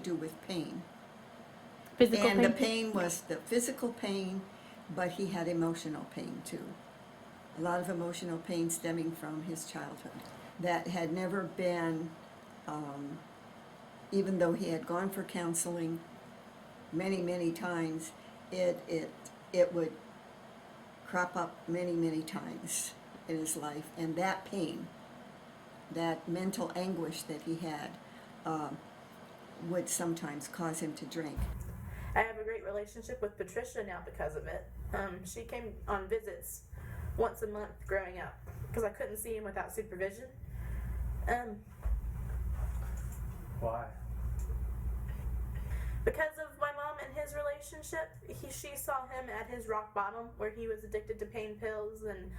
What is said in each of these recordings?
do with pain. Physical And pain? the pain was the physical pain, but he had emotional pain too. A lot of emotional pain stemming from his childhood that had never been, even though he had gone for counseling many, many times, it would crop up many, many times in his life. And that pain, that mental anguish that he had, would sometimes cause him to drink. I have a great relationship with Patricia now because of it. She came on visits once a month growing up because I couldn't see him without supervision. Why? Because of my mom and his relationship, she saw him at his rock bottom where he was addicted to pain pills and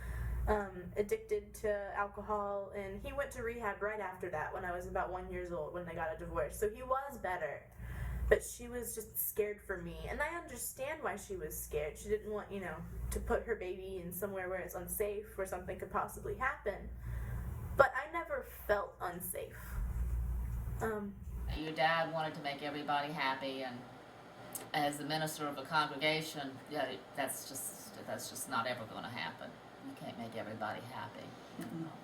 addicted to alcohol, and he went to rehab right after that when I was about 1 year old when they got a divorce. So he was better, but she was just scared for me, and I understand why she was scared. She didn't want, to put her baby in somewhere where it's unsafe, where something could possibly happen. But I never felt unsafe. Your dad wanted to make everybody happy, and as the minister of a congregation, that's just not ever going to happen. You can't make everybody happy.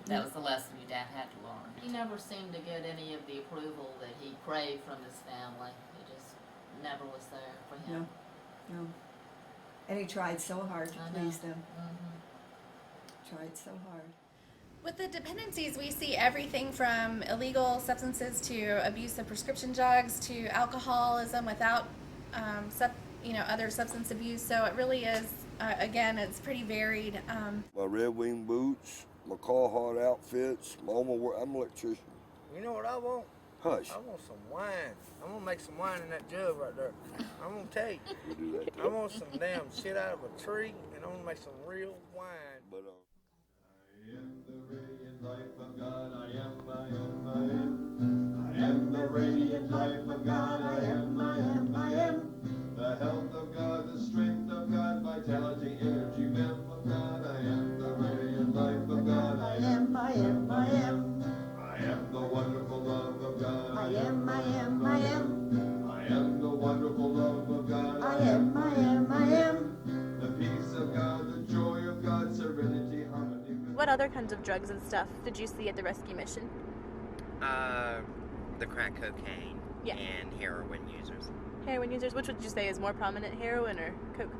That was the lesson your dad had to learn. He never seemed to get any of the approval that he craved from his family. It just never was there for him. No. And he tried so hard to please them. Mm-hmm. Tried so hard. With the dependencies, we see everything from illegal substances to abuse of prescription drugs to alcoholism without, other substance abuse. So it really is, again, it's pretty varied. My Red Wing boots, my Carhartt outfits, I'm an electrician. You know what I want? Hush. I want some wine. I'm gonna make some wine in that jug right there. I'm gonna tell you. We'll do that. I want some damn shit out of a tree, and I'm gonna make some real wine. But, I am the radiant life of God, I am, I am, I am. I am the radiant life of God, I am, I am, I am. The health of God, the strength of God, vitality, energy, vim of God. I am the radiant life of God, I am, I am, I am. I am the wonderful love of God, I am, I am, I am. I am the wonderful love of God, I am, I am, I am. The peace of God, the joy of God, serenity, harmony. What other kinds of drugs and stuff did you see at the rescue mission? The crack cocaine and heroin users. Heroin users? Which would you say is more prominent, heroin or coke?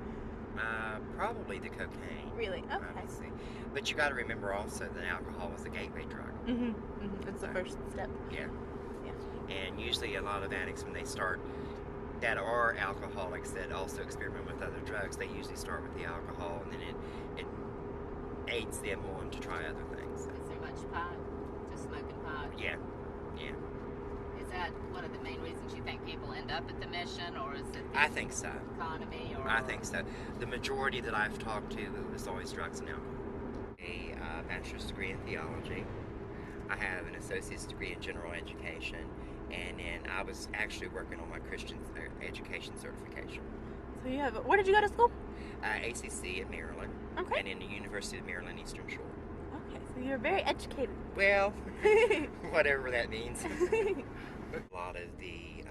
Probably the cocaine. Really? Okay. Obviously. But you got to remember also that alcohol is a gateway drug. It's the first step. Yeah. And usually a lot of addicts, when they start, that are alcoholics that also experiment with other drugs, they usually start with the alcohol, and then it aids them on to try other things. Is there much pot? Just smoking pot? Yeah. Is that one of the main reasons you think people end up at the mission, or is it the I think so. economy? Or I think so. The majority that I've talked to is always drugs and alcohol. A bachelor's degree in theology. I have an associate's degree in general education, and then I was actually working on my Christian education certification. So you have, where did you go to school? ACC at Maryland, Okay. and in the University of Maryland Eastern Shore. Okay, so you're very educated. Well, whatever that means. A lot of the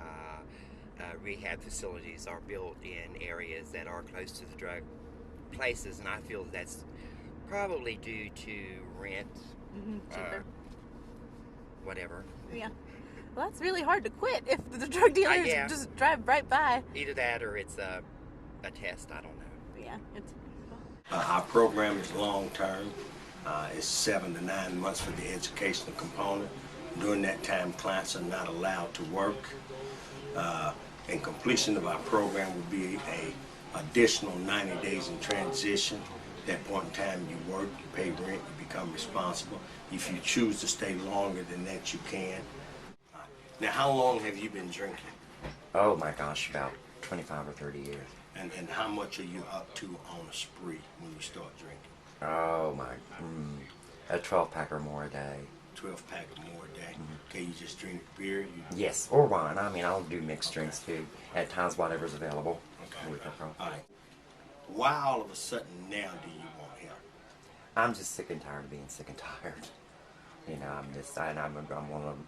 rehab facilities are built in areas that are close to the drug places, and I feel that's probably due to rent, Cheaper. whatever. Yeah. Well, that's really hard to quit if the drug dealers just drive right by. Either that or it's a test, I don't know. Yeah, it's. Our program is long-term. It's 7 to 9 months for the educational component. During that time, clients are not allowed to work. And completion of our program will be a additional 90 days in transition. At that point in time, you work, you pay rent, you become responsible. If you choose to stay longer than that, you can. Now, how long have you been drinking? Oh my gosh, about 25 or 30 years. And how much are you up to on a spree when you start drinking? Oh my, a 12-pack or more a day. 12-pack or more a day. Okay, you just drink beer? Yes, or wine. I mean, I'll do mixed drinks too. At times, whatever's available. Okay. All right. Why all of a sudden now do you want help? I'm just sick and tired of being sick and tired. I'm on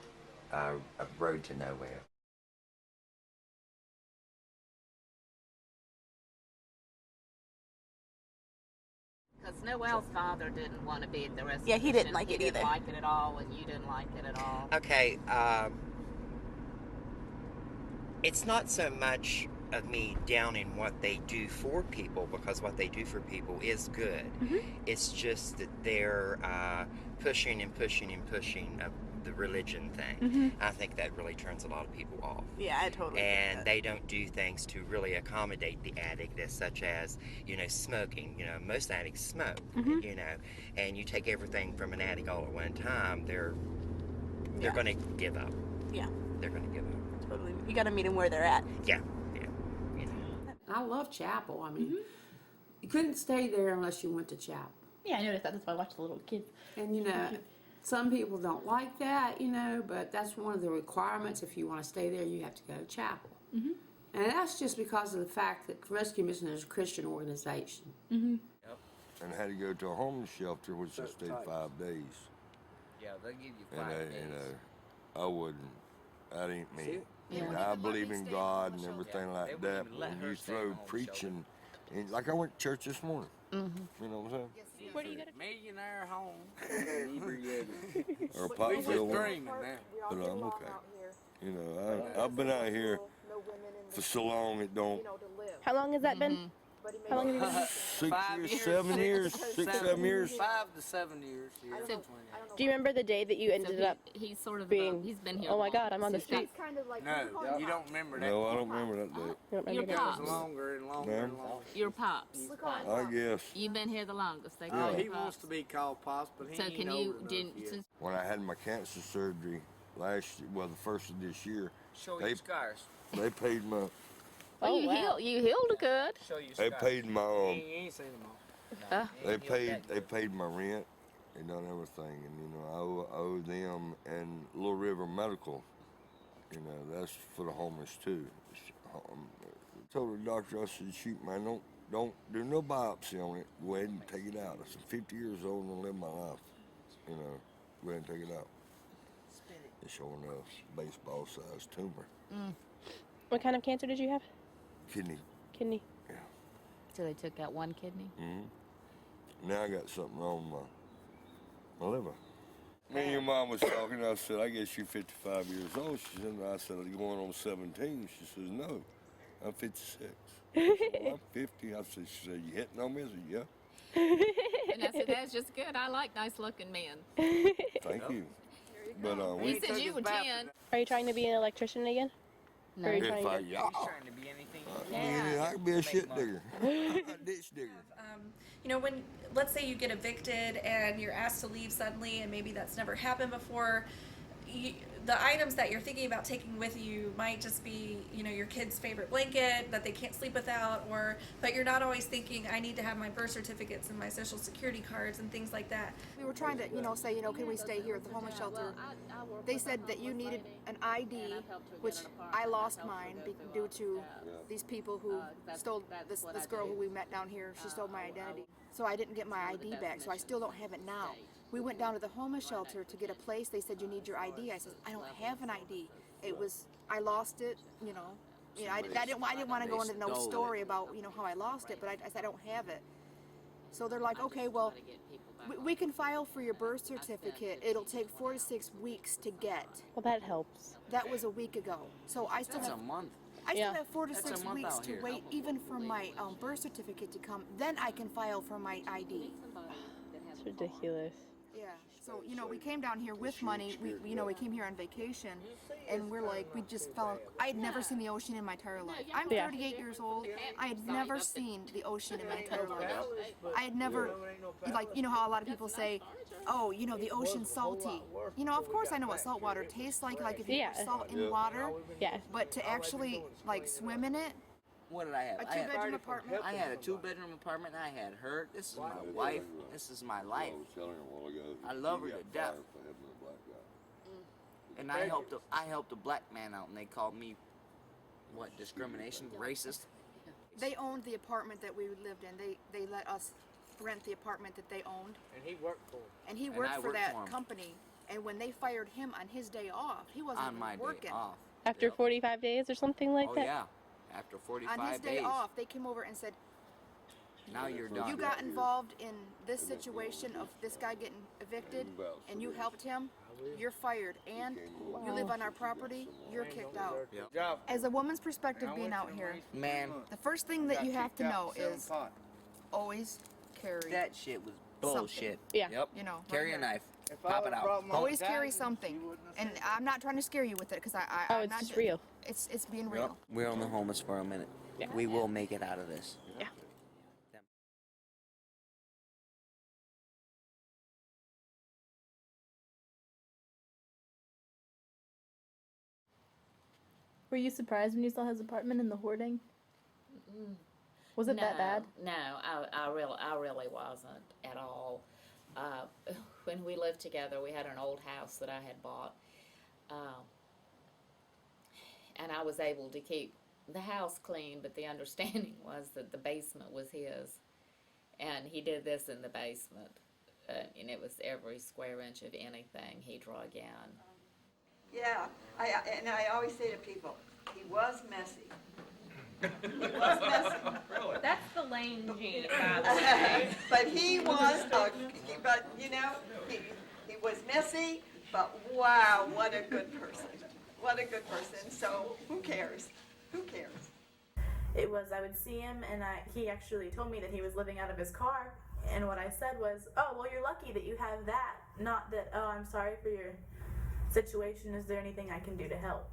a road to nowhere. Noelle's father didn't want to be at the resolution. Yeah, he didn't like it He didn't either. like it at all, and you didn't like it at all. Okay, it's not so much of me downing what they do for people, because what they do for people is good. It's just that they're pushing and pushing and pushing the religion thing. I think that really turns a lot of people off. Yeah, I totally get And that. they don't do things to really accommodate the addict, as such as, you know, smoking. You know, most addicts smoke, you know, and you take everything from an addict all at one time, they're going to give up. Yeah, They're going to give up. totally. You got to meet them where they're at. Yeah, yeah, you know. I love chapel. I mean, you couldn't stay there unless you went to chapel. Yeah, I noticed that. That's why I watched the little kids. And, you know, some people don't like that, you know, but that's one of the requirements. If you want to stay there, you have to go to chapel. And that's just because of the fact that Rescue Mission is a Christian organization. And I had to go to a homeless shelter, which I stayed 5 days. Yeah, they'll give you And 5 days. you know, I wouldn't. That ain't me. Yeah. And I believe in God and everything Yeah, they like wouldn't that. even let When her you stay in throw the homeless preaching, and like I went to church this morning. You know what I'm saying? Where do you go to? Millionaire home. Or a We Pottsville just one. dreaming now. But I'm okay. You know, I've been out here for so long it don't. How long has that been? How long have you been here? 6 5 years, years, 7 years, six, 6, 7 years. 5 to 7 years. Yeah, So- Do you remember the day that you ended up He's sort of being? he's been here. Oh my long. God, I'm on the Since street. No, you don't remember that. No, I don't remember that day. You don't Your remember It pops. was longer and longer and longer. Your pops. I guess. You've been here the longest. They Oh, call he you wants pops. to be called Pops, but he So ain't can old you enough didn't yet. since When I had my cancer surgery last year, well, the first of this year, Show they- your scars. they paid my, Oh, you wow. you healed good. Show your they scars. paid my, You ain't seen them all. they paid my rent. They done everything, and you know, I owe them and Little River Medical. You know, that's for the homeless too. I told the doctor, I said, shoot, man, don't do no biopsy on it. Go ahead and take it out. I said, 50 years old and I'll live my life. You know, go ahead and take it out. It's showing a baseball-sized tumor. What kind of cancer did you have? Kidney. Kidney. So they took out one kidney. Now I got something wrong with my liver. Me and your mom was talking. I said, I guess you're 55 years old. She said, I said, going on 17. She says, no, I'm 56. I said, well, I'm 50. I said, she said, you hitting on me? I said, yeah. And I said, that's just good. I like nice looking men. Thank you. But He said you were 10. Are you trying to be an electrician again? Or are you if trying I, to? yeah, He's trying to be anything. I could be a shit digger, a ditch digger. You know, when, let's say you get evicted and you're asked to leave suddenly, and maybe that's never happened before, the items that you're thinking about taking with you might just be, you know, your kid's favorite blanket that they can't sleep without, but you're not always thinking, I need to have my birth certificates and my social security cards and things like that. We were trying to, say, can we stay here at the homeless shelter? They said that you needed an ID, which I lost mine due to these people who stole this girl who we met down here. She stole my identity. So I didn't get my ID back, so I still don't have it now. We went down to the homeless shelter to get a place. They said, you need your ID. I said, I don't have an ID. I lost it, I didn't want to go into no story about, how I lost it, but I said, I don't have it. So they're like, okay, well, we can file for your birth certificate. It'll take 4 to 6 weeks to get. Well, that helps. That was a week ago. So I still That's have a month. I still Yeah. have 4 to That's a 6 month weeks out to here. wait even for my birth certificate to come. Then I can file for my ID. It's ridiculous. Yeah. So, we came down here with money. We came here on vacation, and we're like, we just fell. I had never seen the ocean in my entire life. I'm Yeah. 38 years old. I had never seen the ocean in my entire life. I had never, how a lot of people say, oh, the ocean's salty. Of course I know what salt water tastes like if you Yeah. put salt in water. Yeah. But to actually, swim in it, What did I have? a two-bedroom apartment. I had a 2-bedroom apartment. I had her. This is my wife. This is my life. I love her to death. And I helped a black man out, and they called me, what, discrimination, racist? They owned the apartment that we lived in. They let us rent the apartment that they owned. And he worked for. And he And worked I for worked that for him. company. And when they fired him on his day off, he wasn't On even my working. day off. After Yep. 45 days or something like Oh that? yeah, after 45 On his day days. off, they came over and said, Now you're done. You got involved in this situation of this guy getting evicted, and you helped him, you're fired, and you live on our property, you're kicked out. Yep. As a woman's perspective being out here, Man, the first thing that you have to know is always carry that shit was bullshit. Yeah. Yep. You know, Carry a knife. Pop it out. always carry something. And I'm not trying to scare you with it, because Oh, I'm it's not just real. It's being Yep. real. We're only homeless for a minute. Yeah. We will make it out of this. Yeah. Were you surprised when you saw his apartment and the hoarding? Was it that bad? No, I really wasn't at all. When we lived together, we had an old house that I had bought, and I was able to keep the house clean, but the understanding was that the basement was his, and he did this in the basement, and it was every square inch of anything he drug in. Yeah, I always say to people, he was messy. He was messy. Really? That's the lane gene, by the way. But he was, but you know, he was messy, but wow, what a good person. What a good person. So who cares? Who cares? It was, I would see him, and he actually told me that he was living out of his car, and what I said was, oh, well, you're lucky that you have that, not that, oh, I'm sorry for your situation, is there anything I can do to help?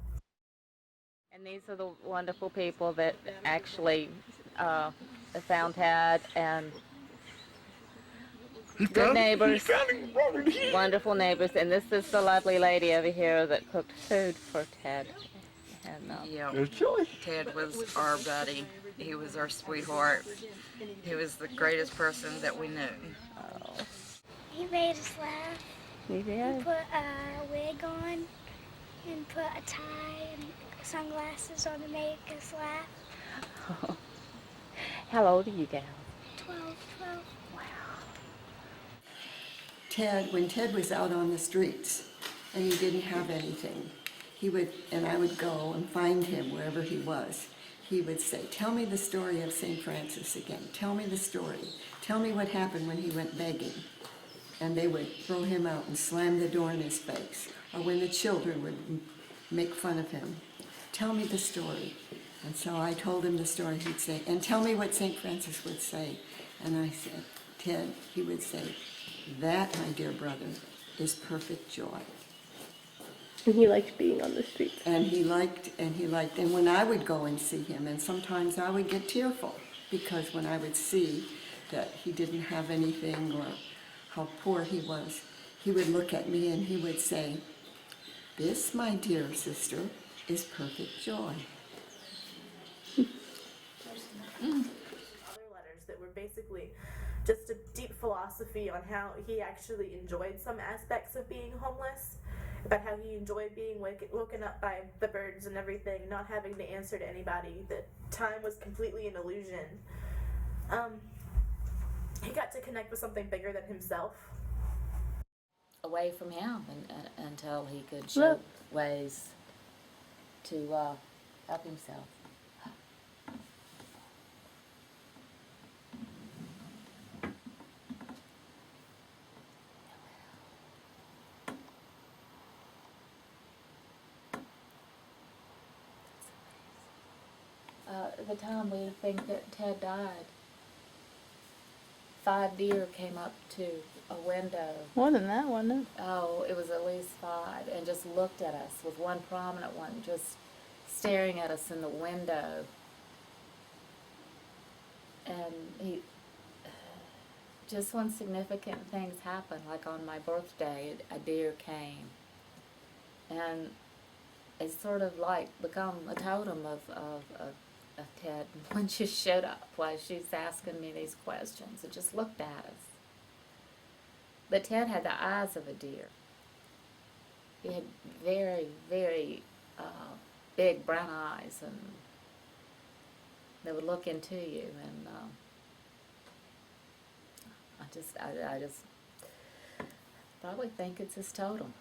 And these are the wonderful people that actually found Ted, and good neighbors, wonderful neighbors. And this is the lovely lady over here that cooked food for Ted. And, yeah, Ted was our buddy. He was our sweetheart. He was the greatest person that we knew. Oh. He made us laugh. He did. He put a wig on and put a tie and sunglasses on to make us laugh. How old are you gals? 12. Wow. When Ted was out on the streets and he didn't have anything, I would go and find him wherever he was. He would say, tell me the story of St. Francis again. Tell me the story. Tell me what happened when he went begging. And they would throw him out and slam the door in his face. Or when the children would make fun of him. Tell me the story. And so I told him the story. He'd say, and tell me what St. Francis would say. And I said, Ted, he would say, that, my dear brother, is perfect joy. And he liked being on the streets. And when I would go and see him, and sometimes I would get tearful, because when I would see that he didn't have anything or how poor he was, he would look at me and he would say, this, my dear sister, is perfect joy. Other letters that were basically just a deep philosophy on how he actually enjoyed some aspects of being homeless, about how he enjoyed being woken up by the birds and everything, not having to answer to anybody, that time was completely an illusion. He got to connect with something bigger than himself. Away from him until he could show ways to help himself. The time we think that Ted died, 5 deer came up to a window. More than that, wasn't it? Oh, it was at least 5, and just looked at us, with one prominent one just staring at us in the window. And just when significant things happened, like on my birthday, a deer came. And it's sort of like become a totem of Ted. When she showed up, while she's asking me these questions, and just looked at us. But Ted had the eyes of a deer. He had very, very big brown eyes, and they would look into you. And I just probably think it's his totem.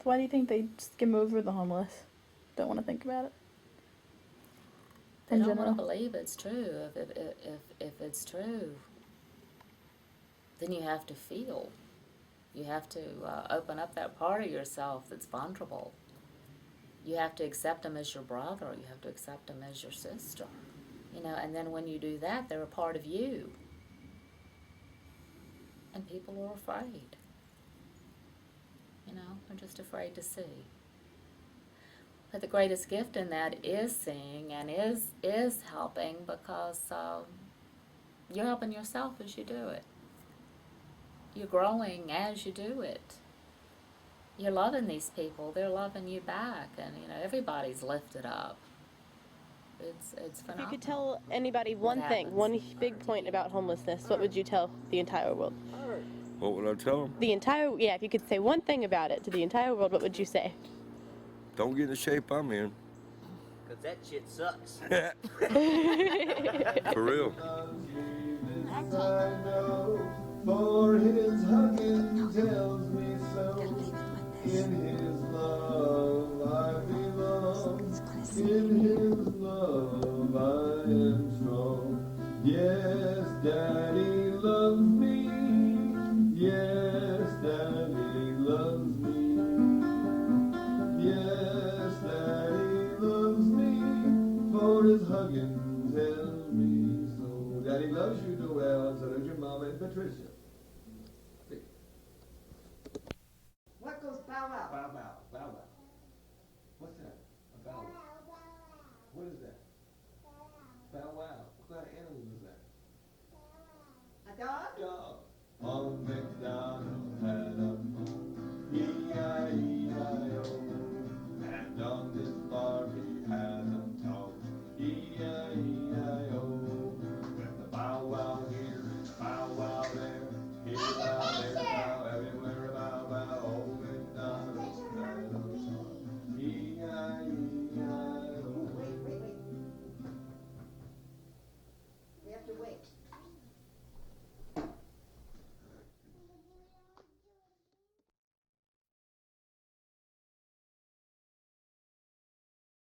Why do you think they skim over the homeless? Don't want to think about it? They in don't general. want to believe it's true. If it's true, then you have to feel. You have to open up that part of yourself that's vulnerable. You have to accept them as your brother. You have to accept them as your sister. You know, and then when you do that, they're a part of you. And people are afraid. You know, they're just afraid to see. But the greatest gift in that is seeing and is helping, because you're helping yourself as you do it. You're growing as you do it. You're loving these people. They're loving you back, and you know everybody's lifted up. It's phenomenal. If you could tell anybody What one thing, happens? one big point about homelessness, what would you tell the entire world? What would I tell them? If you could say one thing about it to the entire world, what would you say? Don't get in the shape I'm in. Cause that shit sucks. For real. For his hugging tells me so. In his love I belong. In his love I am strong. Yes, Daddy loves me. Yes, Daddy loves me. Yes, Daddy loves me. For his hugging tells me so. Daddy loves you, Noelle, and so does your mama and Patricia. What goes bow wow? Bow bow. Bow wow. What's that? A bow wow. What is that?